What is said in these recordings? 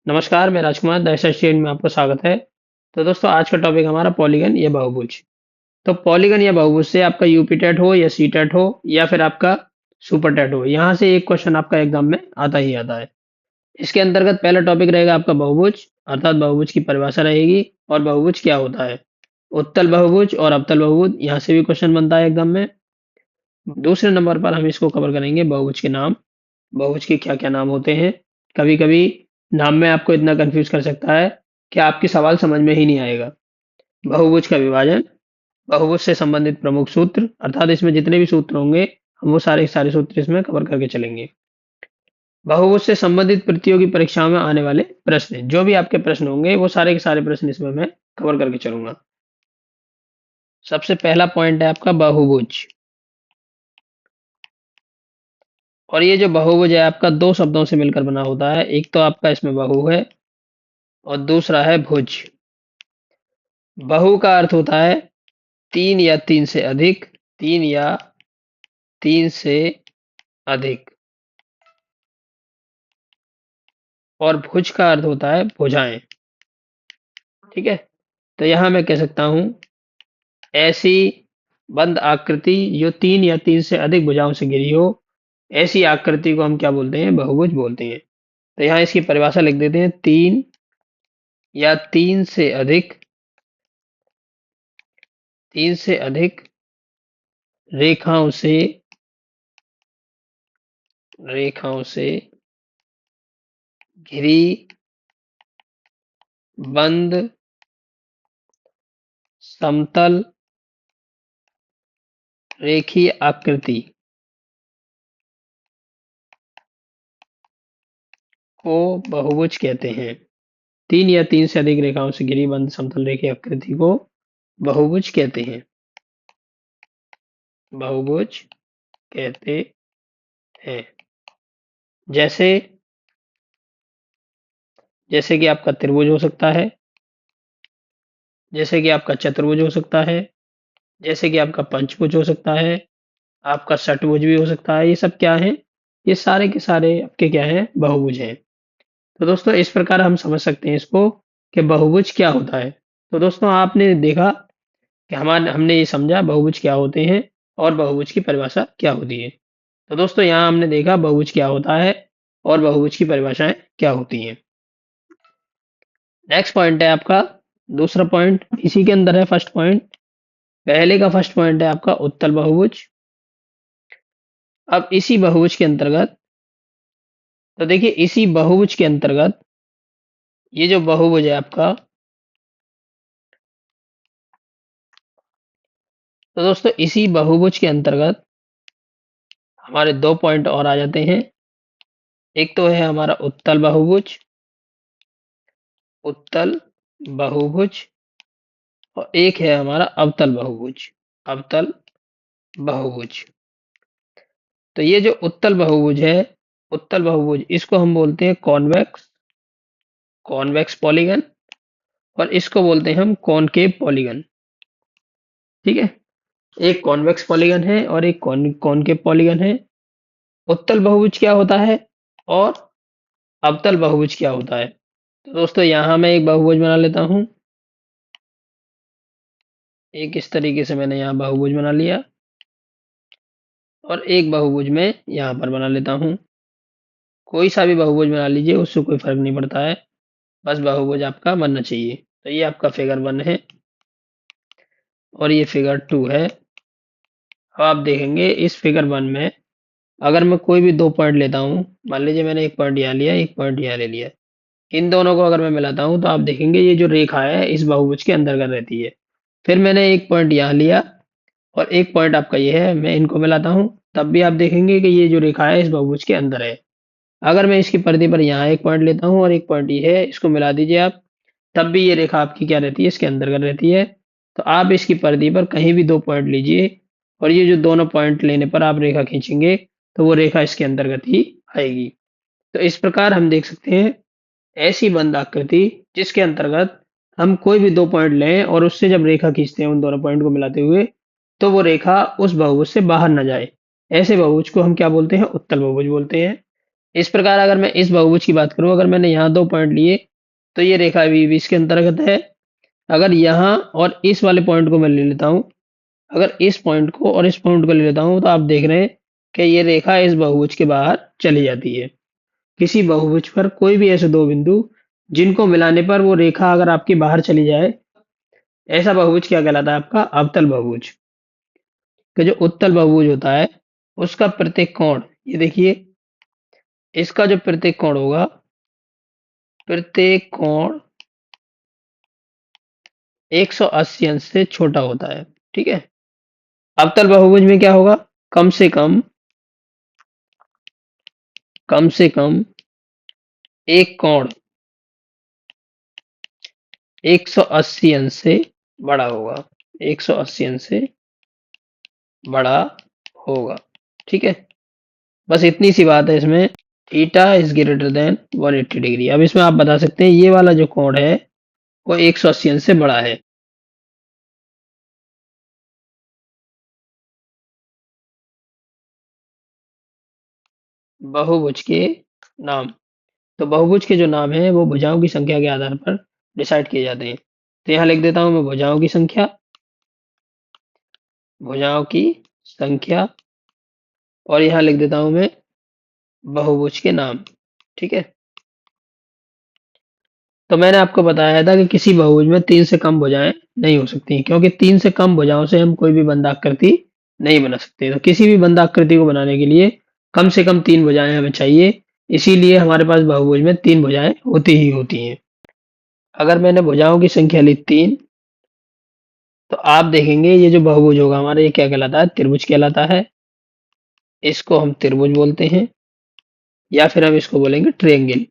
नमस्कार, मैं राजकुमार the associate में आपका स्वागत है। तो दोस्तों आज का टॉपिक हमारा पॉलीगन या बहुभुज। तो पॉलीगन या बहुभुज से आपका यूपी टेट हो या सी टेट हो या फिर आपका सुपर टेट हो, यहाँ से एक क्वेश्चन आपका एग्जाम में आता ही आता है। इसके अंतर्गत पहला टॉपिक रहेगा आपका बहुभुज, अर्थात बहुभुज की परिभाषा रहेगी और बहुभुज क्या होता है। उत्तल बहुभुज और अवतल बहुभुज, यहाँ से भी क्वेश्चन बनता है एग्जाम में। दूसरे नंबर पर हम इसको कवर करेंगे बहुभुज के नाम, बहुभुज के क्या क्या नाम होते हैं। कभी कभी नाम में आपको इतना कंफ्यूज कर सकता है कि आपकी सवाल समझ में ही नहीं आएगा। बहुभुज का विभाजन, बहुभुज से संबंधित प्रमुख सूत्र, अर्थात इसमें जितने भी सूत्र होंगे हम वो सारे के सारे सूत्र इसमें कवर करके चलेंगे। बहुभुज से संबंधित प्रतियोगी परीक्षाओं में आने वाले प्रश्न, जो भी आपके प्रश्न होंगे वो सारे के सारे प्रश्न इसमें मैं कवर करके चलूंगा। सबसे पहला पॉइंट है आपका बहुभुज। और ये जो बहुभुज है आपका दो शब्दों से मिलकर बना होता है। एक तो आपका इसमें बहु है और दूसरा है भुज। बहु का अर्थ होता है तीन या तीन से अधिक, तीन या तीन से अधिक। और भुज का अर्थ होता है भुजाएं। ठीक है, तो यहां मैं कह सकता हूं ऐसी बंद आकृति जो तीन या तीन से अधिक भुजाओं से घिरी हो, ऐसी आकृति को हम क्या बोलते हैं, बहुभुज बोलते हैं। तो यहाँ इसकी परिभाषा लिख देते हैं, तीन या तीन से अधिक रेखाओं से घिरी बंद समतल रेखीय आकृति को बहुभुज कहते हैं। तीन या तीन से अधिक रेखाओं से घिरी बंद समतल रेखीय आकृति को बहुभुज कहते हैं, बहुभुज कहते हैं। जैसे जैसे कि आपका त्रिभुज हो सकता है, जैसे कि आपका चतुर्भुज हो सकता है, जैसे कि आपका पंचभुज हो सकता है, आपका षटभुज भी हो सकता है। ये सब क्या है, ये सारे के सारे आपके क्या है, बहुभुज हैं। तो दोस्तों इस प्रकार हम समझ सकते हैं इसको कि बहुभुज क्या होता है। तो दोस्तों आपने देखा कि हमने ये समझा बहुभुज क्या होते हैं और बहुभुज की परिभाषा क्या होती है। तो दोस्तों यहाँ हमने देखा बहुभुज क्या होता है और बहुभुज की परिभाषाएं क्या होती हैं। नेक्स्ट पॉइंट है आपका दूसरा पॉइंट, इसी के अंदर है फर्स्ट पॉइंट। पहले का फर्स्ट पॉइंट है आपका उत्तल बहुभुज। अब इसी बहुभुज के अंतर्गत, तो देखिए इसी बहुभुज के अंतर्गत ये जो बहुभुज है आपका, तो दोस्तों इसी बहुभुज के अंतर्गत हमारे दो पॉइंट और आ जाते हैं। एक तो है हमारा उत्तल बहुभुज और एक है हमारा अवतल बहुभुज। तो ये जो उत्तल बहुभुज इसको हम बोलते हैं कॉन्वेक्स पॉलीगन और इसको बोलते हैं हम कॉनकेव पॉलीगन। ठीक है, एक कॉन्वेक्स पॉलीगन है और एक कॉनकेव पॉलीगन है। उत्तल बहुभुज क्या होता है और अवतल बहुभुज क्या होता है। तो दोस्तों यहाँ मैं एक बहुभुज बना लेता हूँ। एक इस तरीके से मैंने यहाँ बहुभुज बना लिया और एक बहुभुज में यहाँ पर बना लेता हूँ। कोई सा भी बहुभुज बना लीजिए, उससे कोई फर्क नहीं पड़ता है, बस बहुभुज आपका बनना चाहिए। तो ये आपका फिगर 1 है और ये फिगर 2 है। अब आप देखेंगे इस फिगर 1 में अगर मैं कोई भी दो पॉइंट लेता हूँ, मान लीजिए मैंने एक पॉइंट यहाँ लिया, एक पॉइंट यहाँ ले लिया, इन दोनों को अगर मैं मिलाता हूँ तो आप देखेंगे ये जो रेखा है इस बहुभुज के अंतर्गत रहती है। फिर मैंने एक पॉइंट यहाँ लिया और एक पॉइंट आपका ये है, मैं इनको मिलाता हूँ, तब भी आप देखेंगे कि ये जो रेखा है इस बहुभुज के अंदर है। अगर मैं इसकी परिधि पर यहाँ एक पॉइंट लेता हूँ और एक पॉइंट ये है, इसको मिला दीजिए आप, तब भी ये रेखा आपकी क्या रहती है, इसके अंतर्गत रहती है। तो आप इसकी परिधि पर कहीं भी दो पॉइंट लीजिए और ये जो दोनों पॉइंट लेने पर आप रेखा खींचेंगे तो वो रेखा इसके अंतर्गत ही आएगी। तो इस प्रकार हम देख सकते हैं ऐसी बंद आकृति जिसके अंतर्गत हम कोई भी दो पॉइंट लें और उससे जब रेखा खींचते हैं उन दोनों पॉइंट को मिलाते हुए, तो वो रेखा उस बहुभुज से बाहर न जाए, ऐसे बहुभुज को हम क्या बोलते हैं, उत्तल बहुभुज बोलते हैं। इस प्रकार अगर मैं इस बहुभुज की बात करूं, अगर मैंने यहाँ 2 पॉइंट लिए तो ये रेखा भी इसके अंतर्गत है। अगर यहाँ और इस वाले पॉइंट को मैं ले लेता हूं, अगर इस पॉइंट को और इस पॉइंट को ले लेता हूं, तो आप देख रहे हैं कि ये रेखा इस बहुभुज के बाहर चली जाती है। किसी बहुभुज पर कोई भी ऐसे दो बिंदु जिनको मिलाने पर वो रेखा अगर आपकी बाहर चली जाए, ऐसा बहुभुज क्या कहलाता है? आपका अवतल बहुभुज। कि जो उत्तल बहुभुज होता है उसका प्रत्येक कोण, ये देखिए, इसका जो प्रत्येक कोण होगा, प्रत्येक कोण 180 अंश से छोटा होता है। ठीक है। अवतल बहुभुज में क्या होगा? कम से कम एक कोण 180 अंश से बड़ा होगा। 180 अंश से बड़ा होगा। ठीक है। बस इतनी सी बात है इसमें। Theta is greater than 180 degree. अब इसमें आप बता सकते हैं ये वाला जो कोण है वो 180 अंश से बड़ा है। बहुभुज के नाम। तो बहुभुज के जो नाम है वो भुजाओं की संख्या के आधार पर डिसाइड किए जाते हैं। तो यहाँ लिख देता हूं मैं भुजाओं की संख्या, भुजाओं की संख्या, और यहाँ लिख देता हूं मैं बहुभुज के नाम। ठीक है। तो मैंने आपको बताया था कि किसी बहुभुज में 3 से कम भुजाएं नहीं हो सकती, क्योंकि 3 से कम भुजाओं से हम कोई भी बंधाकृति नहीं बना सकते। तो किसी भी बंधाकृति को बनाने के लिए कम से कम 3 भुजाएं हमें चाहिए। इसीलिए हमारे पास बहुभुज में 3 भुजाएं होती ही होती हैं। अगर मैंने भुजाओं की संख्या ली 3, तो आप देखेंगे ये जो बहुभुज होगा हमारा, ये क्या कहलाता है? त्रिभुज कहलाता है। इसको हम त्रिभुज बोलते हैं, या फिर हम इसको बोलेंगे ट्रायंगल।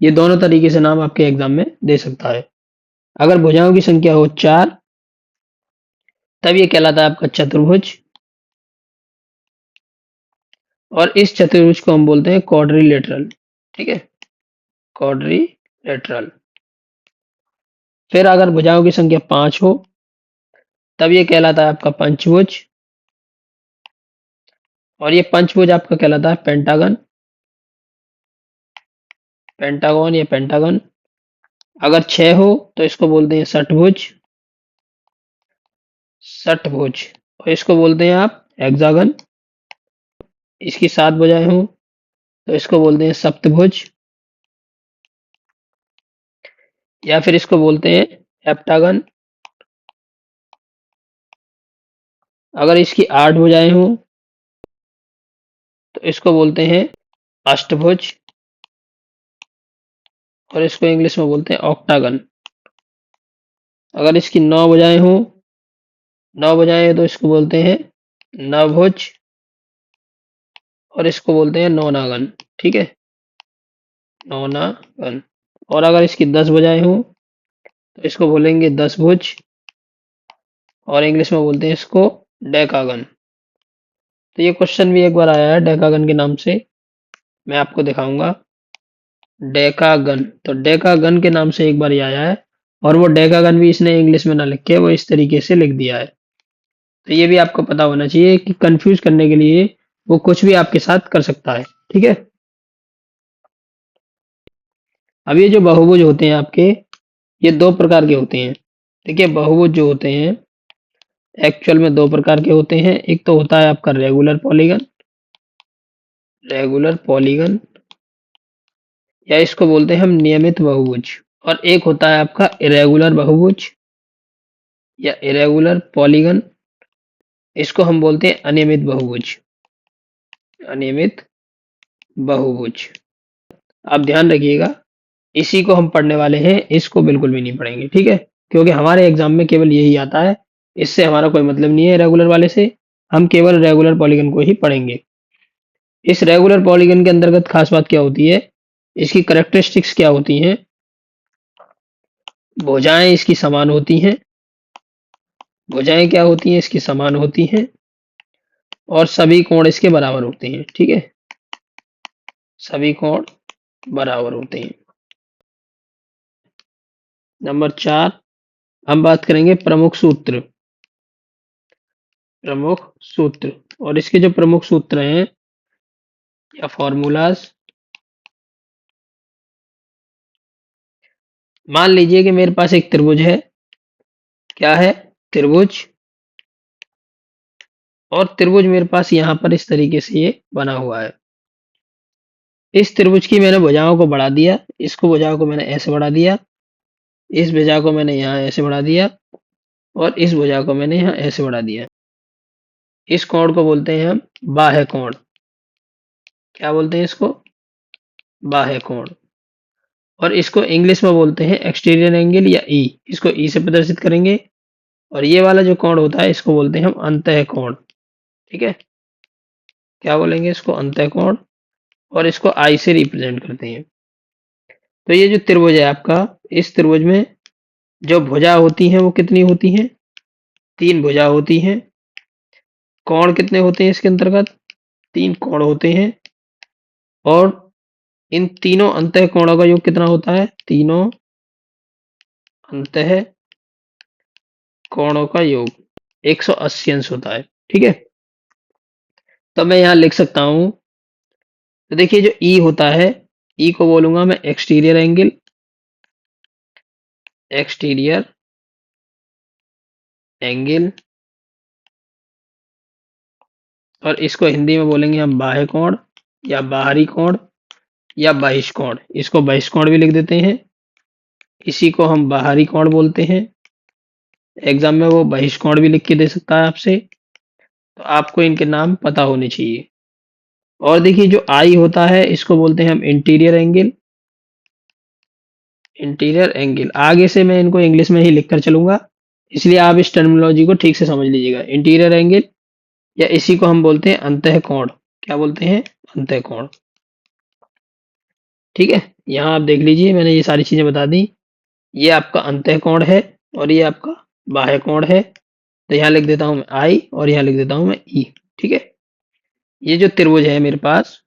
ये दोनों तरीके से नाम आपके एग्जाम में दे सकता है। अगर भुजाओं की संख्या हो 4, तब ये कहलाता है आपका चतुर्भुज, और इस चतुर्भुज को हम बोलते हैं क्वाड्रिलेटरल। ठीक है, क्वाड्रिलेटरल। फिर अगर भुजाओं की संख्या 5 हो, तब ये कहलाता है आपका पंचभुज, और ये पंचभुज आपका कहलाता है पेंटागन, पेंटागन या पेंटागन। अगर 6 हो तो इसको बोलते हैं षटभुज, षटभुज, और इसको बोलते हैं आप हेक्सागन। इसकी 7 भुजाएं हो तो इसको बोलते हैं सप्तभुज, या फिर इसको बोलते हैं हेप्टागन। अगर इसकी 8 भुजाएं हो तो इसको बोलते हैं अष्टभुज, और इसको इंग्लिश में बोलते हैं ऑक्टागन। अगर इसकी 9 भुजाएं हो, 9 भुजाएं, तो इसको बोलते हैं नवभुज, और इसको बोलते हैं नौनागन। ठीक है, नौनागन। और अगर इसकी 10 भुजाएं हो तो इसको बोलेंगे 10 भुज, और इंग्लिश में बोलते हैं इसको डेकागन। तो ये क्वेश्चन भी एक बार आया है डेकागन के नाम से, मैं आपको दिखाऊंगा। डेकागन, तो डेकागन के नाम से एक बार ये आया है, और वो डेकागन भी इसने इंग्लिश में ना लिख के वो इस तरीके से लिख दिया है। तो ये भी आपको पता होना चाहिए कि कंफ्यूज करने के लिए वो कुछ भी आपके साथ कर सकता है। ठीक है। अब ये जो बहुभुज होते हैं आपके, ये 2 प्रकार के होते हैं। देखिए, बहुभुज जो होते हैं एक्चुअल में 2 प्रकार के होते हैं। एक तो होता है आपका रेगुलर पॉलीगन, रेगुलर पॉलीगन, या इसको बोलते हैं हम नियमित बहुभुज। और एक होता है आपका इरेगुलर बहुभुज या इरेगुलर पॉलीगन, इसको हम बोलते हैं अनियमित बहुभुज, अनियमित बहुभुज। आप ध्यान रखिएगा, इसी को हम पढ़ने वाले हैं, इसको बिल्कुल भी नहीं पढ़ेंगे। ठीक है, क्योंकि हमारे एग्जाम में केवल यही आता है, इससे हमारा कोई मतलब नहीं है रेगुलर वाले से। हम केवल रेगुलर पॉलीगन को ही पढ़ेंगे। इस रेगुलर पॉलीगन के अंतर्गत खास बात क्या होती है, इसकी करेक्टरिस्टिक्स क्या होती हैं? भुजाएं इसकी समान होती हैं, भुजाएं क्या होती हैं? इसकी समान होती हैं, और सभी कोण इसके बराबर होते हैं। ठीक है, सभी कोण बराबर होते हैं। नंबर 4, हम बात करेंगे प्रमुख सूत्र, प्रमुख सूत्र। और इसके जो प्रमुख सूत्र हैं या फॉर्मूलाज, मान लीजिए कि मेरे पास एक त्रिभुज है। क्या है? त्रिभुज। और त्रिभुज मेरे पास यहाँ पर इस तरीके से ये बना हुआ है। इस त्रिभुज की मैंने भुजाओं को बढ़ा दिया, इसको भुजाओं को मैंने ऐसे बढ़ा दिया, इस भुजा को मैंने यहाँ ऐसे बढ़ा दिया और इस भुजा को मैंने यहाँ ऐसे बढ़ा दिया। इस कोण को बोलते हैं हम बाह्य कोण। क्या बोलते हैं इसको? बाह्य कोण। और इसको इंग्लिश में बोलते हैं एक्सटीरियर एंगल या ई। इसको ई से प्रदर्शित करेंगे। और ये वाला जो कोण होता है इसको बोलते हैं हम अंतः कोण। ठीक है? क्या बोलेंगे इसको? अंतः कोण। और इसको आई से रिप्रेजेंट करते हैं। तो ये जो त्रिभुज है आपका, इस त्रिभुज में जो भुजा होती हैं वो कितनी होती हैं? 3 भुजा होती हैं। कोण कितने होते हैं इसके अंतर्गत? 3 कोण होते हैं। और इन तीनों अंतः कोणों का योग कितना होता है? तीनों अंतः कोणों का योग 180 अंश होता है। ठीक है? तो मैं यहाँ लिख सकता हूं। तो देखिए जो ई होता है, ई को बोलूंगा मैं एक्सटीरियर एंगल। Exterior angle. और इसको हिंदी में बोलेंगे हम बाह्य कोण या बाहरी कोण या बहिष्कोण। इसको बहिष्कोण भी लिख देते हैं। इसी को हम बाहरी कोण बोलते हैं। एग्जाम में वो बहिष्कोण भी लिख के दे सकता है आपसे। तो आपको इनके नाम पता होने चाहिए। और देखिए जो आई होता है इसको बोलते हैं हम इंटीरियर एंगल। Interior angle. आगे से मैं इनको इंग्लिश में ही लिखकर चलूंगा, इसलिए आप इस टर्मिनोलॉजी को ठीक से समझ लीजिएगा। इंटीरियर एंगल या इसी को हम बोलते हैं अंतः कोण। क्या बोलते हैं? अंतः कोण। ठीक है? यहाँ आप देख लीजिए, मैंने ये सारी चीजें बता दी। ये आपका अंतः कोण है और ये आपका बाह्य कोण है। तो यहाँ लिख देता हूं मैं आई और यहाँ लिख देता हूं मैं ई। ठीक है? ये जो त्रिभुज है मेरे पास,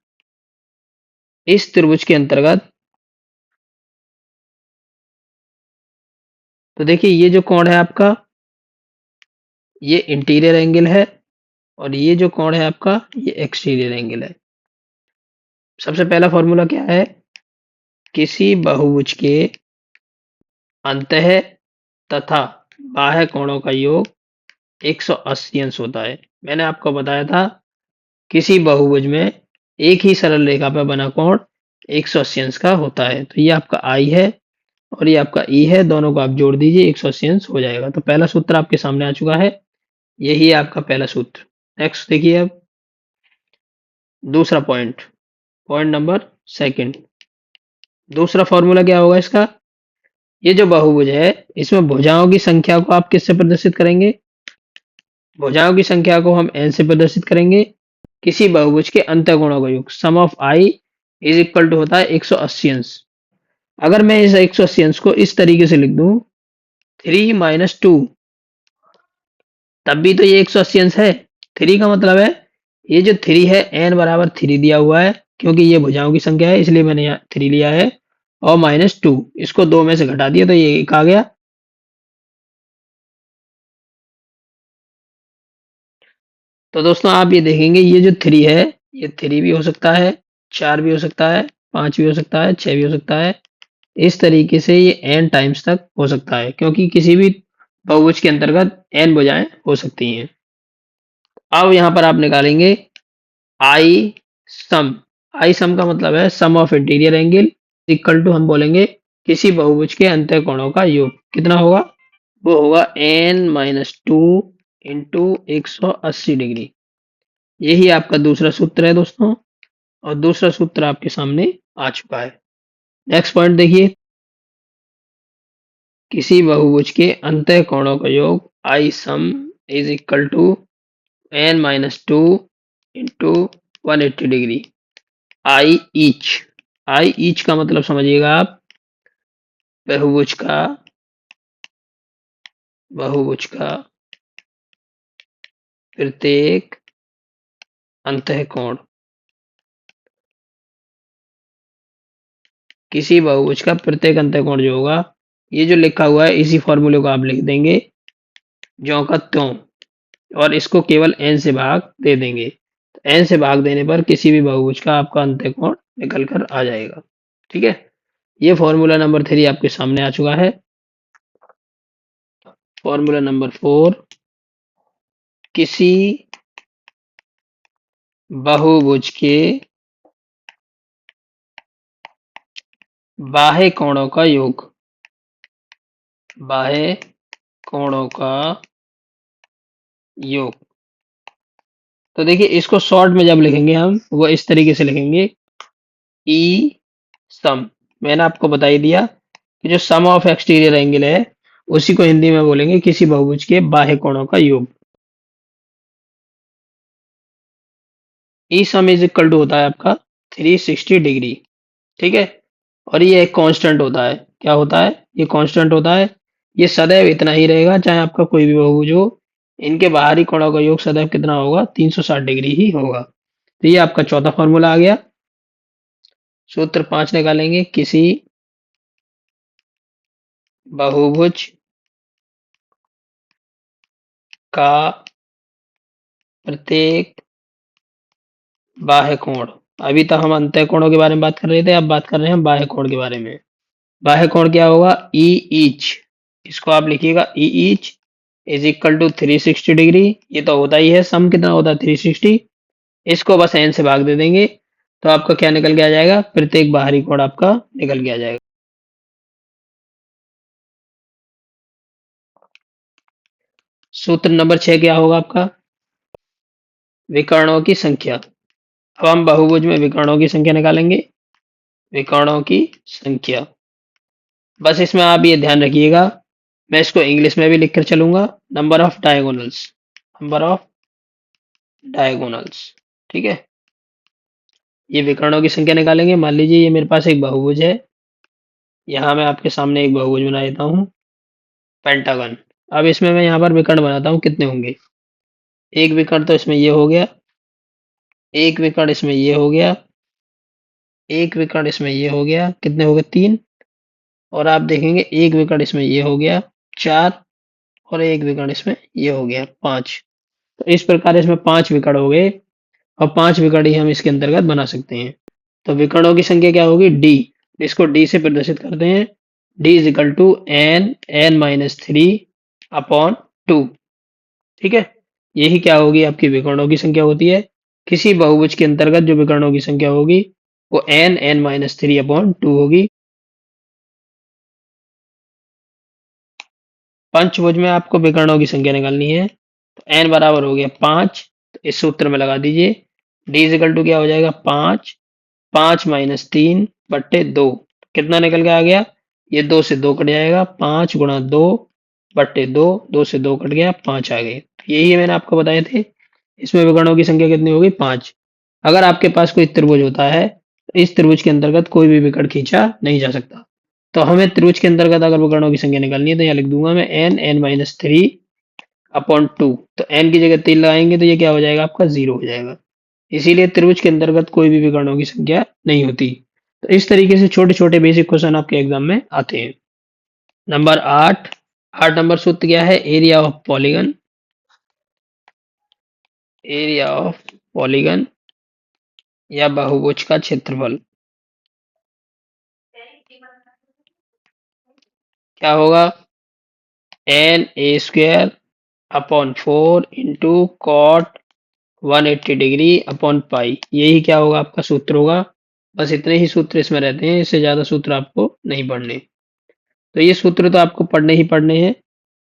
इस त्रिभुज के अंतर्गत तो देखिए ये जो कोण है आपका, ये इंटीरियर एंगल है। और ये जो कोण है आपका, ये एक्सटीरियर एंगल है। सबसे पहला फॉर्मूला क्या है? किसी बहुभुज के अंतः तथा बाह्य कोणों का योग 180 अंश होता है। मैंने आपको बताया था किसी बहुभुज में एक ही सरल रेखा पर बना कोण 180 अंश का होता है। तो ये आपका आई है और ये आपका ई है, दोनों को आप जोड़ दीजिए 180 अंश हो जाएगा। तो पहला सूत्र आपके सामने आ चुका है। यही है आपका पहला सूत्र। नेक्स्ट देखिए अब दूसरा पॉइंट, पॉइंट नंबर सेकंड। दूसरा फॉर्मूला क्या होगा इसका? ये जो बहुभुज है इसमें भुजाओं की संख्या को आप किससे प्रदर्शित करेंगे? भुजाओं की संख्या को हम n से प्रदर्शित करेंगे। किसी बहुभुज के अंतःकोणों का योग sum of I is equal to होता है 180 अंश। अगर मैं इस 180 अंश को इस तरीके से लिख दूं 3 माइनस 2, तब भी तो ये 180 अंश है। 3 का मतलब है ये जो 3 है n बराबर 3 दिया हुआ है, क्योंकि ये भुजाओं की संख्या है इसलिए मैंने यहाँ 3 लिया है। और माइनस 2, इसको 2 में से घटा दिया तो ये 1 आ गया। तो दोस्तों आप ये देखेंगे ये जो 3 है, ये 3 भी हो सकता है, 4 भी हो सकता है, 5 भी हो सकता है, 6 भी हो सकता है। इस तरीके से ये n टाइम्स तक हो सकता है, क्योंकि किसी भी बहुभुज के अंतर्गत n भुजाएं हो सकती हैं। अब यहाँ पर आप निकालेंगे आई सम। आई सम का मतलब है sum of interior angle equal to हम बोलेंगे किसी बहुभुज के अंतः कोणों का योग। कितना होगा? वो होगा n माइनस 2 इंटू 180 डिग्री। यही आपका दूसरा सूत्र है दोस्तों। और दूसरा सूत्र आपके सामने आ चुका है। नेक्स्ट पॉइंट देखिए, किसी बहुभुज के अंतः कोणों का योग I sum is equal to n minus 2 into 180 degree. I each. I each का मतलब समझिएगा आप, बहुभुज का प्रत्येक अंतः कोण। किसी बहुभुज का प्रत्येक अंतः कोण जो होगा, ये जो लिखा हुआ है इसी फॉर्मूले को आप लिख देंगे ज्यों का त्यों, और इसको केवल n से भाग दे देंगे। n से भाग देने पर किसी भी बहुभुज का आपका अंतः कोण निकल कर आ जाएगा। ठीक है? ये फॉर्मूला नंबर 3 आपके सामने आ चुका है। फॉर्मूला नंबर 4, किसी बहुभुज के बाह्य कोणों का योग। बाह्य कोणों का योग। तो देखिए इसको शॉर्ट में जब लिखेंगे हम वो इस तरीके से लिखेंगे, ई सम। मैंने आपको बता ही दिया कि जो सम ऑफ एक्सटीरियर एंगल है उसी को हिंदी में बोलेंगे किसी बहुभुज के बाह्य कोणों का योग। ई सम इज इक्वल टू होता है आपका 360 डिग्री। ठीक है। और ये एक कांस्टेंट होता है। क्या होता है? ये कांस्टेंट होता है। ये सदैव इतना ही रहेगा चाहे आपका कोई भी बहुभुज हो। इनके बाहरी कोणों का योग सदैव कितना होगा? 360 डिग्री ही होगा। तो ये आपका चौथा फॉर्मूला आ गया। सूत्र 5 निकालेंगे, किसी बहुभुज का प्रत्येक बाह्य कोण। अभी तक हम अंतः कोणों के बारे में बात कर रहे थे, अब बात कर रहे हैं बाह्य कोण के बारे में। बाह्य कोण क्या होगा? E each. इसको आप लिखिएगा E each is equal to 360 degree. ये तो होता ही है, सम कितना होता है? 360। इसको बस एन से भाग दे देंगे तो आपका क्या निकल के आ जाएगा? प्रत्येक बाहरी कोण आपका निकल के आ जाएगा। सूत्र नंबर 6 क्या होगा आपका? विकर्णों की संख्या। अब हम बहुभुज में विकर्णों की संख्या निकालेंगे। विकर्णों की संख्या, बस इसमें आप ये ध्यान रखिएगा, मैं इसको इंग्लिश में भी लिखकर चलूंगा। Number of diagonals. Number of diagonals. ठीक है। ये विकर्णों की संख्या निकालेंगे। मान लीजिए ये मेरे पास एक बहुभुज है। यहाँ मैं आपके सामने एक बहुभुज बना देता हूँ, पेंटागन। अब इसमें मैं यहाँ पर विकर्ण बनाता हूँ, कितने होंगे? एक विकर्ण तो इसमें ये हो गया, एक विकर्ण इसमें ये हो गया, एक विकर्ण इसमें ये हो गया, कितने हो गए? 3। और आप देखेंगे एक विकर्ण इसमें ये हो गया 4, और एक विकर्ण इसमें ये हो गया 5। तो इस प्रकार इसमें 5 विकर्ण हो गए, और 5 विकर्ण ही हम इसके अंतर्गत बना सकते हैं। तो विकर्णों की संख्या क्या होगी? डी। इसको डी से प्रदर्शित करते हैं। D is equal to N minus 3 upon 2। ठीक है। यही क्या होगी? आपकी विकर्णों की संख्या होती है। किसी बहुभुज के अंतर्गत जो विकर्णों की संख्या होगी वो एन माइनस 3 अपॉन 2 होगी। पंचभुज में आपको विकर्णों की संख्या निकालनी है, तो एन बराबर हो गया 5। तो इस सूत्र में लगा दीजिए, डी इज इक्वल टू क्या हो जाएगा? 5, 5 माइनस 3 बट्टे 2। कितना निकल के आ गया? ये 2 से 2 कट जाएगा, 5 गुणा 2 बट्टे 2, 2 से 2 कट गया, 5 आ गए। तो यही मैंने आपको बताए थे। इसमें विकर्णों की संख्या कितनी होगी? 5। अगर आपके पास कोई त्रिभुज होता है तो इस त्रिभुज के अंतर्गत कोई भी विकर्ण खींचा नहीं जा सकता। तो हमें त्रिभुज के अंतर्गत अगर विकर्णों की संख्या निकालनी है तो यहाँ लिख दूंगा मैं एन माइनस 3 अपॉन 2। तो एन की जगह 3 लगाएंगे तो ये क्या हो जाएगा? आपका 0 हो जाएगा। इसीलिए त्रिभुज के अंतर्गत कोई भी विकर्णों की संख्या नहीं होती। तो इस तरीके से छोटे छोटे बेसिक क्वेश्चन आपके एग्जाम में आते हैं। नंबर 8। 8 नंबर सूत्र क्या है? Area of polygon. Area of polygon या बहुभुज का क्षेत्रफल क्या होगा? N A square upon 4 into cot 180 degree upon pi. यही क्या होगा? आपका सूत्र होगा। बस इतने ही सूत्र इसमें रहते हैं, इससे ज्यादा सूत्र आपको नहीं पढ़ने। तो ये सूत्र तो आपको पढ़ने ही पढ़ने हैं।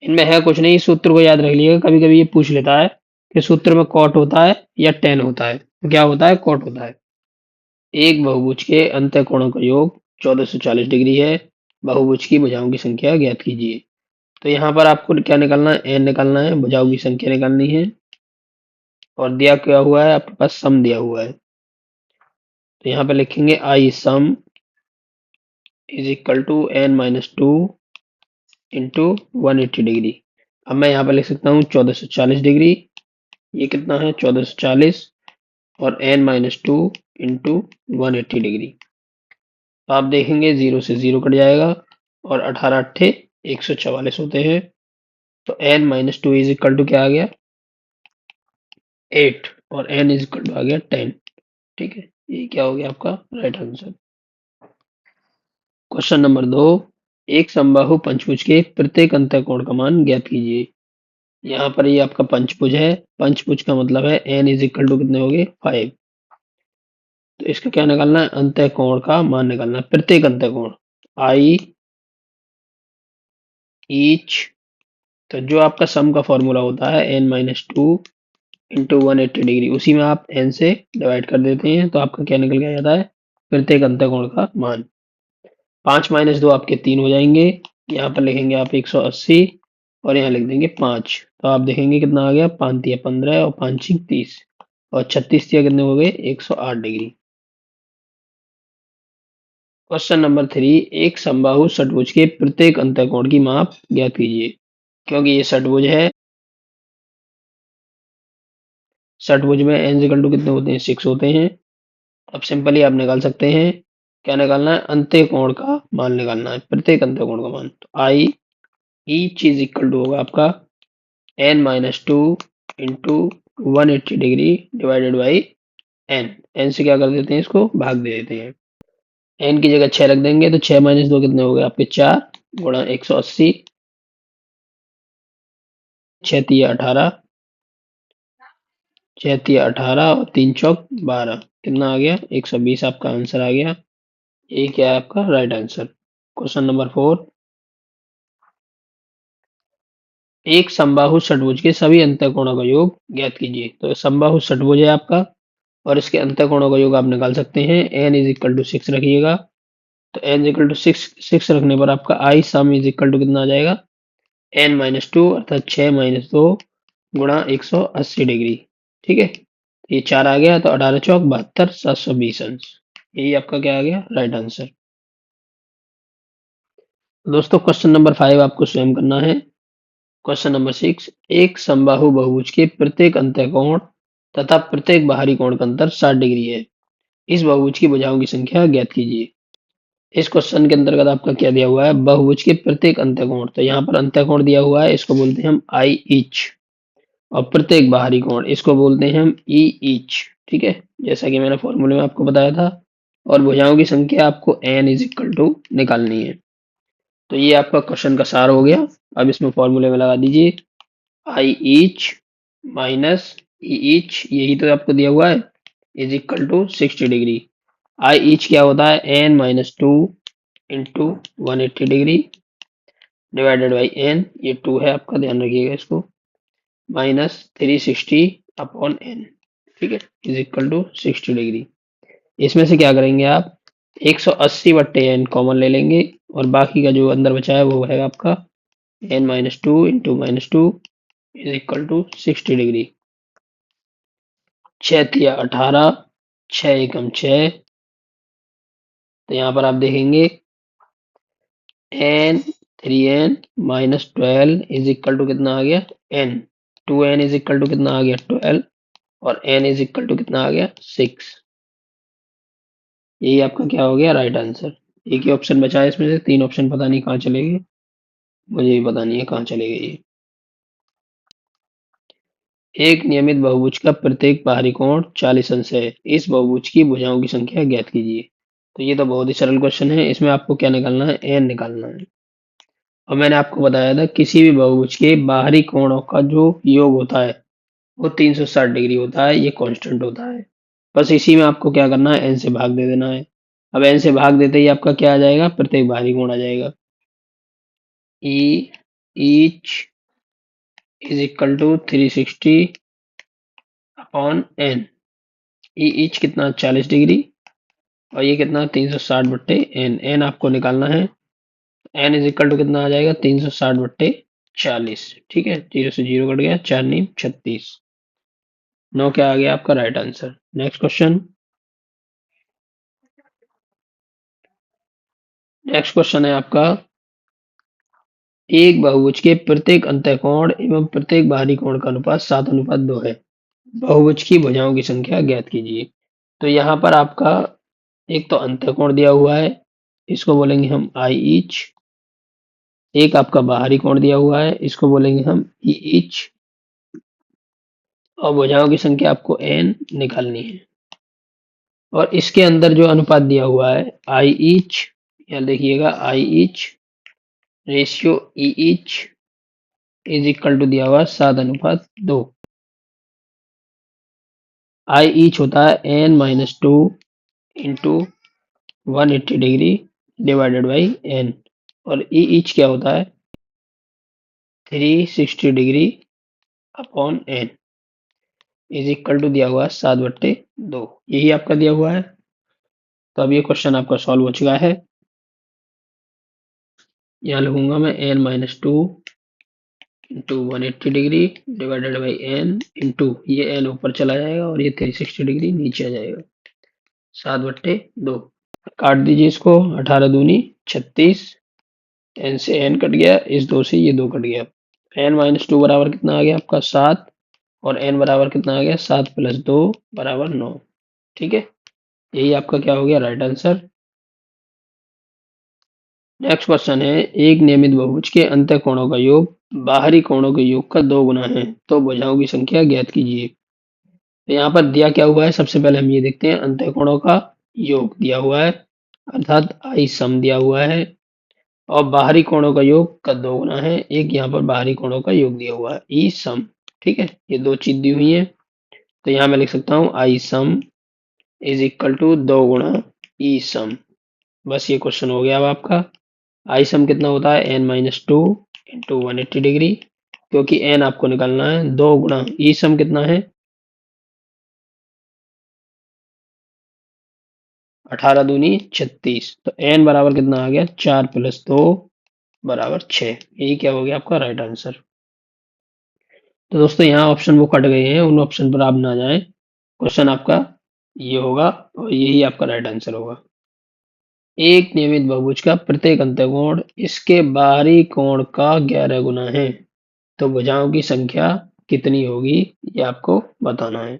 इनमें है कुछ नहीं, सूत्र को याद रख लीजिएगा। कभी कभी ये पूछ लेता है कि सूत्र में कॉट होता है या टेन होता है। तो क्या होता है? कॉट होता है। एक बहुभुज के अंतः कोणों का योग 1440 डिग्री है। बहुभुज की भुजाओं की संख्या ज्ञात कीजिए। तो यहाँ पर आपको क्या निकालना है? एन निकालना है, भुजाओं की संख्या निकालनी है। और दिया क्या हुआ है? आपके पास सम दिया हुआ है। तो यहाँ पे लिखेंगे I sum is equal to N minus 2 into 180 degree. अब मैं यहाँ पे लिख सकता हूँ 1440 डिग्री। ये कितना है? 1440, और एन माइनस 2 इंटू 180 डिग्री। तो आप देखेंगे 0 से 0 कट जाएगा, और 18 अट्ठे 144 होते हैं। तो N minus 2 is equal to क्या आ गया? 8, और एन इज इक्वल टू आ गया 10। ठीक है। ये क्या हो गया आपका राइट आंसर। क्वेश्चन नंबर 2, एक समबाहु पंचभुज के प्रत्येक अंतःकोण का मान ज्ञात कीजिए। यहाँ पर ये आपका पंचभुज है। पंचभुज का मतलब है n इज इक्वल टू कितने हो गए 5। तो इसका क्या निकालना है, अंतःकोण का मान निकालना है, प्रत्येक अंतःकोण आई ईच। तो जो आपका सम का फॉर्मूला होता है n-2 इंटू 180 डिग्री, उसी में आप n से डिवाइड कर देते हैं तो आपका क्या निकल के आ जाता है, प्रत्येक अंतःकोण का मान। 5 - 2 आपके 3 हो जाएंगे। यहाँ पर लिखेंगे आप 180 और यहाँ लिख देंगे 5। तो आप देखेंगे कितना आ गया, 5 तिया 15 और 5 छिक 30 और 36 तिया कितने हो गए 108 डिग्री। क्वेश्चन नंबर 3, एक समबाहु षटभुज के प्रत्येक अंतःकोण की माप ज्ञात कीजिए। क्योंकि ये षटभुज है, षटभुज में n इक्वल टू कितने होते हैं 6 होते हैं। अब सिंपली आप निकाल सकते हैं, क्या निकालना है, अंतःकोण का मान निकालना है, प्रत्येक अंतःकोण का मान। तो आई ईच इज इक्वल टू होगा आपका n-2 into 180 degree divided by n। n से क्या कर देते हैं, इसको भाग दे देते हैं। n की जगह 6 रख देंगे तो 6 - 2 कितने हो गए आपके 4 गुणा 180, 6 तिया 18, 6 तिया 18 और 3 चौक 12 कितना आ गया 120 आपका आंसर आ गया। ये क्या है आपका राइट आंसर। क्वेश्चन नंबर 4, एक समबाहु षटभुज के सभी अंतःकोणों का योग ज्ञात कीजिए। तो समबाहु षटभुज है आपका और इसके अंतःकोणों का योग आप निकाल सकते हैं। n इज इक्वल टू 6 रखिएगा। तो n इक्वल टू 6 रखने पर आपका आई सम इज इक्वल टू कितना आ जाएगा, n-2 अर्थात 6 - 2 गुणा 180 डिग्री। ठीक है, ये 4 आ गया तो 18 चौक 72 720 अंश। यही आपका क्या आ गया राइट आंसर। दोस्तों क्वेश्चन नंबर 5 आपको स्वयं करना है। क्वेश्चन नंबर 6, एक समबाहु बहुभुज के प्रत्येक अंतःकोण तथा प्रत्येक बाहरी कोण का अंतर 60 डिग्री है। इस बहुभुज की भुजाओं की संख्या ज्ञात कीजिए। इस क्वेश्चन के अंतर्गत आपका क्या दिया हुआ है, बहुभुज के प्रत्येक अंतःकोण। तो यहाँ पर अंतःकोण दिया हुआ है, इसको बोलते हैं हम आई ईच, और प्रत्येक बाहरी कोण इसको बोलते हैं हम ई ईच। ठीक है, जैसा कि मैंने फॉर्मूले में आपको बताया था। और भुजाओं की संख्या आपको n इज इक्वल टू निकालनी है। तो ये आपका क्वेश्चन का सार हो गया। अब इसमें फॉर्मूले में लगा दीजिए, I each minus E each, यही तो आपको दिया हुआ है, is equal to 60 degree. I each क्या होता है, n-2 into 180 degree divided by n, ये 2 है आपका, ध्यान रखिएगा इसको, माइनस 360 अपॉन n। ठीक है, इज इक्वल टू 60 डिग्री। इसमें से क्या करेंगे आप, 180/n कॉमन ले लेंगे और बाकी का जो अंदर बचा है वो है आपका n-2 into -2 is equal to 60 degree. 6 तिया 18, 6 एकम 6। तो यहाँ पर आप देखेंगे n 3n minus 12 is equal to कितना आ गया n। 2n is equal to कितना आ गया 12 और n इज इक्वल टू कितना आ गया 6। यही आपका क्या हो गया राइट आंसर। एक ही ऑप्शन बचा है इसमें से, 3 ऑप्शन पता नहीं कहाँ चले गए, मुझे भी पता नहीं है कहाँ चले गए ये। एक नियमित बहुभुज का प्रत्येक बाहरी कोण 40 अंश है। इस बहुभुज की भुजाओं की संख्या ज्ञात कीजिए। तो ये तो बहुत ही सरल क्वेश्चन है, इसमें आपको क्या निकालना है, n निकालना है। और मैंने आपको बताया था किसी भी बहुभुज के बाहरी कोणों का जो योग होता है वो 360 डिग्री होता है, ये कांस्टेंट होता है। बस इसी में आपको क्या करना है, n से भाग दे देना है। अब n से भाग देते ही आपका क्या आ जाएगा, प्रत्येक बाहरी कोण आ जाएगा। E each is equal to 360 upon n। E each कितना 40 डिग्री और ये कितना 360/n। n आपको निकालना है, n इज इक्वल टू कितना आ जाएगा 360/40। ठीक है, 0 से 0 कट गया, 4 नीम 36, 9 क्या आ गया आपका right answer. Next question. Next question है आपका, एक बहुभुज के प्रत्येक अंतःकोण एवं प्रत्येक बाहरी कोण का अनुपात 7:2 है। बहुभुज की भुजाओं की संख्या ज्ञात कीजिए। तो यहाँ पर आपका एक तो अंतःकोण दिया हुआ है, इसको बोलेंगे हम आई ईच। एक आपका बाहरी कोण दिया हुआ है, इसको बोलेंगे हम ई ईच। और भुजाओं की संख्या आपको n निकालनी है। और इसके अंदर जो अनुपात दिया हुआ है आई ईच यहाँ देखिएगा I each ratio E each is equal to दिया हुआ 7:2। आई ईच होता है n-2 into 180 degree divided by n, और ई ईच क्या होता है 360 degree upon n is equal to दिया हुआ है 7/2। यही आपका दिया हुआ है। तो अब ये क्वेश्चन आपका सॉल्व हो चुका है। यहाँ लिखूंगा मैं n-2 into 180 degree divided by n into ये n ऊपर चला जाएगा और ये 360 डिग्री नीचे आ जाएगा, 7/2। काट दीजिए इसको, 18 दूनी 36, n से n कट गया, इस 2 से ये 2 कट गया। n-2 बराबर कितना आ गया आपका 7, और n बराबर कितना आ गया 7 + 2 = 9। ठीक है, यही आपका क्या हो गया राइट आंसर। नेक्स्ट क्वेश्चन है, एक नियमित बहुभुज के अंतः कोणों का योग बाहरी कोणों के योग का 2 गुना है, तो भुजाओं की संख्या ज्ञात कीजिए। तो यहाँ पर दिया क्या हुआ है, सबसे पहले हम ये देखते हैं अंतः कोणों का योग दिया हुआ है, अर्थात आई सम दिया हुआ है, और बाहरी कोणों का योग का 2 गुना है। एक यहाँ पर बाहरी कोणों का योग दिया हुआ है ई सम। ठीक है, ये 2 चीज दी हुई है, तो यहाँ मैं लिख सकता हूँ आई सम इज इक्वल टू 2 गुणा ई सम। बस ये क्वेश्चन हो गया अब आपका। आई सम कितना होता है n-2 इंटू 180 डिग्री, क्योंकि n आपको निकालना है, 2 गुणा ई सम कितना है 18 दूनी 36, तो n बराबर कितना आ गया 4 + 2 = 6। यही क्या हो गया आपका राइट आंसर। तो दोस्तों यहाँ ऑप्शन वो कट गए हैं, उन ऑप्शन पर आप ना जाएं, क्वेश्चन आपका ये होगा और यही आपका राइट आंसर होगा। एक नियमित बहुभुज का प्रत्येक अंतःकोण इसके बाहरी कोण का 11 गुना है, तो भुजाओं की संख्या कितनी होगी ये आपको बताना है।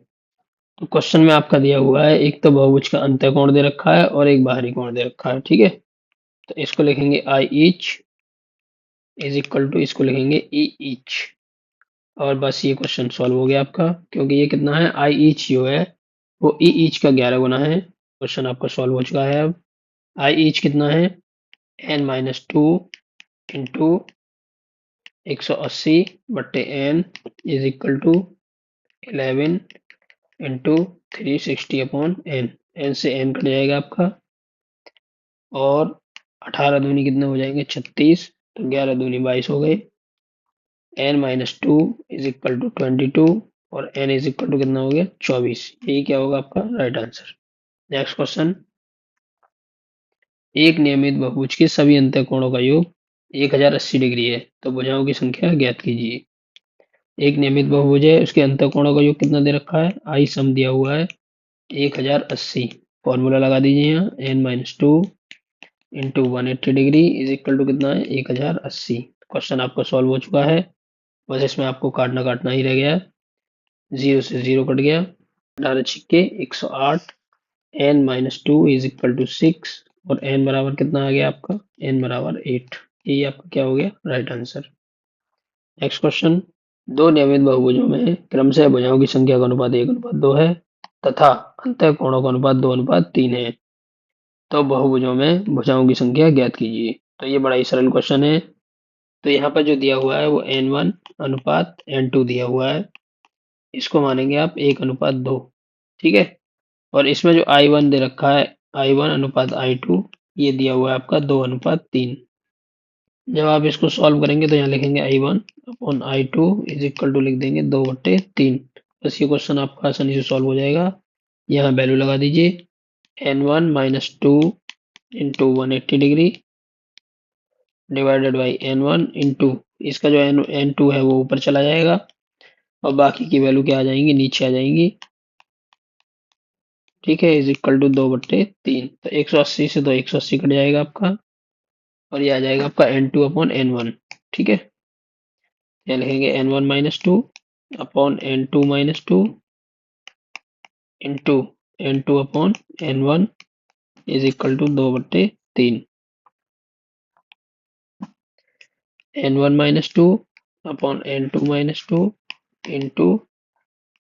तो क्वेश्चन में आपका दिया हुआ है, एक तो बहुभुज का अंतःकोण दे रखा है और एक बाहरी कोण दे रखा है। ठीक है, तो इसको लिखेंगे आई ईच इज इक्वल टू, इसको लिखेंगे ई ईच, और बस ये क्वेश्चन सॉल्व हो गया आपका, क्योंकि ये कितना है आई ईच जो है वो ई ईच का 11 गुना है। क्वेश्चन आपका सॉल्व हो चुका है। अब आई ईच कितना है n-2 into 180/n is equal to 11 into 360/n। n से n कट जाएगा आपका, और 18 दूनी कितने हो जाएंगे 36, तो 11 दूनी 22 हो गए। n-2 इज इक्वल टू 22, और n इज इक्वल टू कितना हो गया 24। यही क्या होगा आपका राइट आंसर। नेक्स्ट क्वेश्चन, एक नियमित बहुभुज के सभी अंतःकोणों का योग 1080 डिग्री है, तो भुजाओं की संख्या ज्ञात कीजिए। एक नियमित बहुभुज है, उसके अंतःकोणों का योग कितना दे रखा है आई सम दिया हुआ है 1080। फॉर्मूला लगा दीजिए यहाँ n-2 into 180 degree is equal to कितना है 1080। क्वेश्चन आपका सॉल्व हो चुका है, बस इसमें आपको काटना ही रह गया। 0 से 0 कट गया, 18 छिक्के 108, n-2 इज इक्वल टू 6, और n बराबर कितना आ गया आपका n बराबर 8। यही आपका क्या हो गया राइट आंसर। नेक्स्ट क्वेश्चन, दो नियमित बहुभुजों में क्रमशः भुजाओं की संख्या का अनुपात 1:2 है तथा अंतःकोणों का अनुपात 2:3 है, तो बहुभुजों में भुजाओं की संख्या ज्ञात कीजिए। तो ये बड़ा ही सरल क्वेश्चन है। तो यहाँ पर जो दिया हुआ है वो n1 अनुपात n2 दिया हुआ है, इसको मानेंगे आप 1:2। ठीक है, और इसमें जो I1 दे रखा है I1 अनुपात I2, ये दिया हुआ है आपका 2:3। जब आप इसको सॉल्व करेंगे तो यहाँ लिखेंगे I1/I2 इज इक्वल टू लिख देंगे 2/3। बस ये क्वेश्चन आपका आसानी से सॉल्व हो जाएगा। यहाँ वैल्यू लगा दीजिए n1-2 into 180 degree divided by n1 into इसका जो n2 है वो ऊपर चला जाएगा, और बाकी की वैल्यू क्या आ जाएंगी नीचे आ जाएंगी। ठीक है, इज इक्वल टू 2/3। तो 180 से तो 180 कट जाएगा आपका, और ये आ जाएगा आपका n2/n1। ठीक है, यहाँ लिखेंगे n1-2 upon n2-2 into n2/n1 is equal to 2/3। n1-2 upon n2-2 into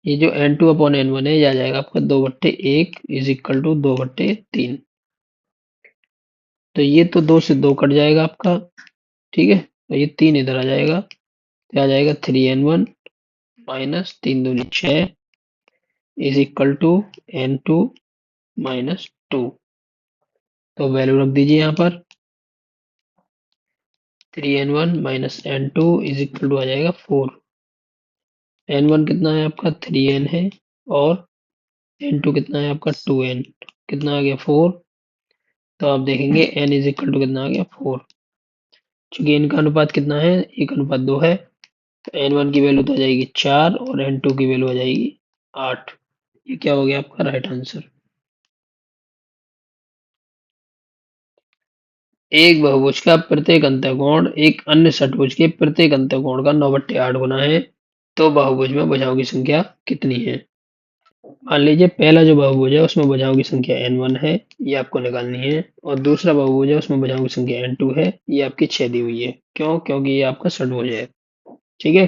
ये जो n2/n1 है, ये आ जाएगा आपका 2/1 इज इक्वल टू 2/3। तो ये तो 2 से 2 कट जाएगा आपका, ठीक है। तो ये 3 इधर आ जाएगा, तो आ जाएगा 3n1 माइनस 3 दूनी 6 is equal to n2 minus 2। तो वैल्यू रख दीजिए यहाँ पर, 3n1 minus n2 is equal to आ जाएगा 4। n1 कितना है आपका 3n है, और n2 कितना है आपका 2n, कितना आ गया 4। तो आप देखेंगे n इज इक्वल टू कितना आ गया 4। चूंकि इनका अनुपात कितना है, 1:2 है, तो n1 की वैल्यू तो आ जाएगी 4 और n2 की वैल्यू आ जाएगी 8। ये क्या हो गया आपका राइट आंसर। एक बहुभुज का प्रत्येक अंतःकोण एक अन्य षटभुज के प्रत्येक अंतःकोण का 9/8 गुना है, तो बहुभुज में भुजाओं की संख्या कितनी है। मान लीजिए पहला जो बहुभुज है उसमें भुजाओं की संख्या n1 है, ये आपको निकालनी है, और दूसरा बहुभुज है उसमें भुजाओं की संख्या n2 है, ये आपकी 6 दी हुई है। क्यों? क्योंकि ये आपका षटभुज है, ठीक है।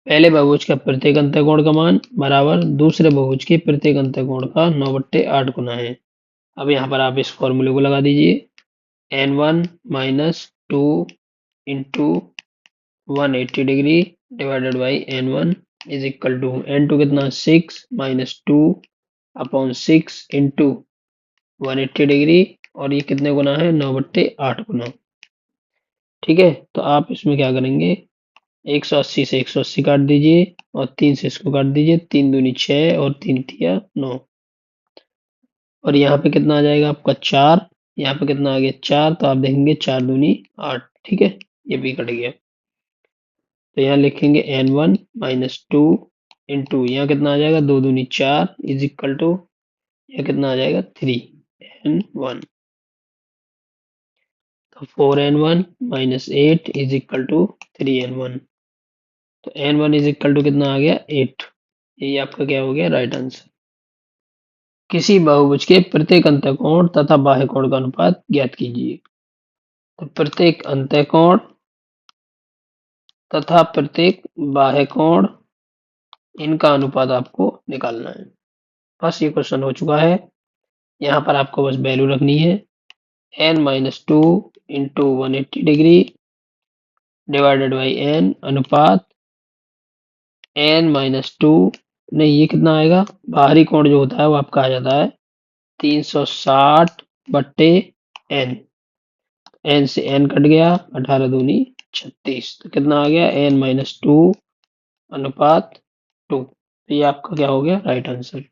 पहले बहुभुज का प्रत्येक अंतःकोण का मान बराबर दूसरे बहुभुज के प्रत्येक अंतःकोण का 9/8 गुना है। अब यहाँ पर आप इस फॉर्मूले को लगा दीजिए, n1 minus 2 into 180 degree divided by n1 is equal to n2 कितना 6 माइनस 2 अपॉन 6 इंटू 180 डिग्री, और ये कितने गुना है 9/8 गुना, ठीक है। तो आप इसमें क्या करेंगे, 180 से 180 काट दीजिए और 3 से इसको काट दीजिए, 3 दूनी 6 और 3 तिया 9, और यहाँ पे कितना आ जाएगा आपका 4, यहाँ पे कितना आ गया 4, तो आप देखेंगे 4 दूनी 8, ठीक है। ये भी कट गया, तो यहाँ लिखेंगे n1 माइनस 2 इंटू यहाँ कितना आ जाएगा 2 दूनी 4 इज इक्वल टू यहाँ कितना आ जाएगा 3n1, तो 4n1 minus 8 is equal to 3n1। तो n1 इज इक्वल टू कितना आ गया 8। ये आपका क्या हो गया राइट आंसर। किसी बहुभुज के प्रत्येक अंतःकोण तथा बाह्य कोण का अनुपात ज्ञात कीजिए। तो प्रत्येक अंतःकोण तथा प्रत्येक बाह्य कोण, इनका अनुपात आपको निकालना है। बस ये क्वेश्चन हो चुका है। यहाँ पर आपको बस वैल्यू रखनी है, n minus 2 into 180 degree divided by n अनुपात n माइनस 2, नहीं ये कितना आएगा, बाहरी कोण जो होता है वो आपका आ जाता है 360 बट्टे n, n से n कट गया, 18 दूनी 36, तो कितना आ गया n माइनस 2 अनुपात 2। तो ये आपका क्या हो गया राइट आंसर।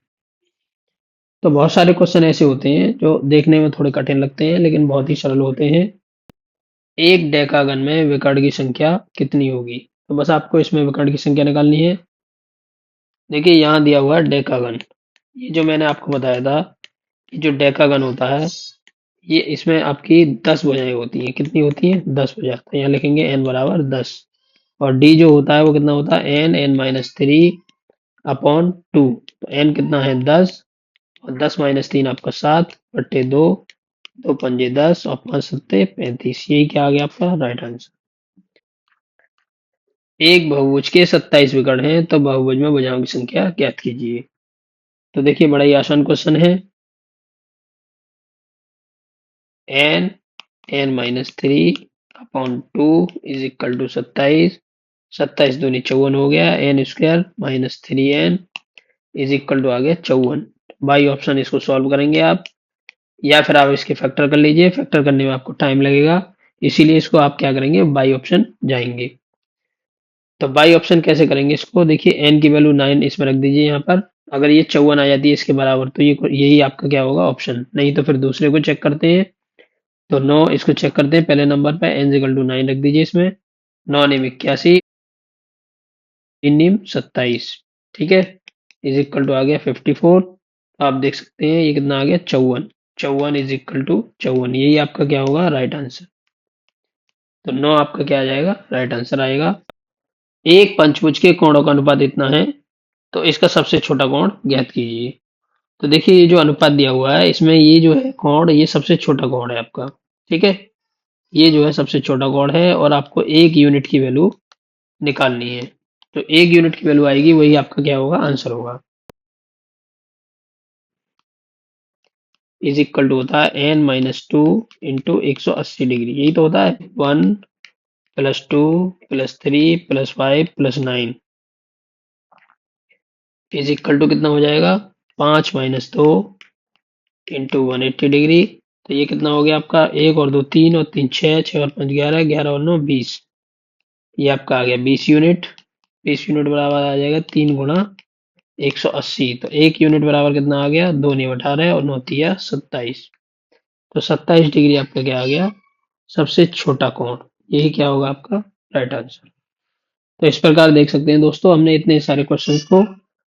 तो बहुत सारे क्वेश्चन ऐसे होते हैं जो देखने में थोड़े कठिन लगते हैं लेकिन बहुत ही सरल होते हैं। एक डेकागन में विकर्ण की संख्या कितनी होगी। तो बस आपको इसमें विकर्ण की संख्या निकालनी है। देखिए यहाँ दिया हुआ है डेकागन, ये जो मैंने आपको बताया था कि जो डेकागन होता है ये इसमें आपकी 10 भुजाएं होती हैं। कितनी होती हैं 10 भुजा। तो यहाँ लिखेंगे n बराबर 10, और डी जो होता है वो कितना होता है n माइनस 3 अपॉन 2। तो n कितना है 10, और 10 माइनस 3 आपका 7 बट्टे 2, 2 पंजे 10 और 5 सत्ते 35। यही क्या आ गया आपका राइट आंसर। एक बहुभुज के 27 विकर्ण हैं, तो बहुभुज में भुजाओं की संख्या ज्ञात कीजिए। तो देखिए बड़ा ही आसान क्वेश्चन है। n minus 3 upon 2 is equal to 27, 27 दूनी 54 हो गया, n square minus 3n is equal to आ गया 54। बाई ऑप्शन इसको सॉल्व करेंगे आप, या फिर आप इसके फैक्टर कर लीजिए, फैक्टर करने में आपको टाइम लगेगा, इसीलिए इसको आप क्या करेंगे बाई ऑप्शन जाएंगे। तो बाई ऑप्शन कैसे करेंगे इसको, देखिए n की वैल्यू 9 इसमें रख दीजिए यहाँ पर, अगर ये 54 आ जाती है इसके बराबर तो ये यही आपका क्या होगा ऑप्शन, नहीं तो फिर दूसरे को चेक करते हैं। तो 9 इसको चेक करते हैं, पहले नंबर पे n इक्वल टू 9 रख दीजिए इसमें, 9 निम 81, 3 निम 27, ठीक है, इज इक्वल टू आ गया 54। आप देख सकते हैं ये कितना आ गया 54, 54 इज इक्वल टू 54, यही आपका क्या होगा राइट आंसर। तो 9 आपका क्या आ जाएगा राइट आंसर आएगा। एक पंचभुज के कोणों का अनुपात इतना है, तो इसका सबसे छोटा कोण ज्ञात कीजिए। तो देखिए ये जो अनुपात दिया हुआ है इसमें ये जो है कोण, ये सबसे छोटा कोण है आपका, ठीक है, ये जो है सबसे छोटा कोण है, और आपको एक यूनिट की वैल्यू निकालनी है। तो एक यूनिट की वैल्यू आएगी वही आपका क्या होगा आंसर होगा। इज इक्वल टू होता है n-2 इंटू 180 डिग्री। यही तो होता है 1 plus 2 plus 3 plus 5 plus 9 is equal to कितना हो जाएगा 5-2 इंटू 180 डिग्री। तो ये कितना हो गया आपका 1 और 2 3 और 3 6 6 और 5 11 11 और 9 20। ये आपका आ गया 20 यूनिट। 20 यूनिट बराबर आ जाएगा 3 गुणा 180। तो 1 यूनिट बराबर कितना आ गया 2 9 18 और 9 तिया 27। तो 27 डिग्री आपका क्या आ गया सबसे छोटा कोण। यही क्या होगा आपका राइट आंसर। तो इस प्रकार देख सकते हैं दोस्तों हमने इतने सारे क्वेश्चंस को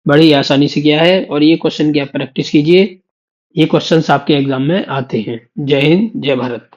बड़ी आसानी से किया है और ये क्वेश्चन की आप प्रैक्टिस कीजिए। ये क्वेश्चंस आपके एग्जाम में आते हैं। जय हिंद जय भारत।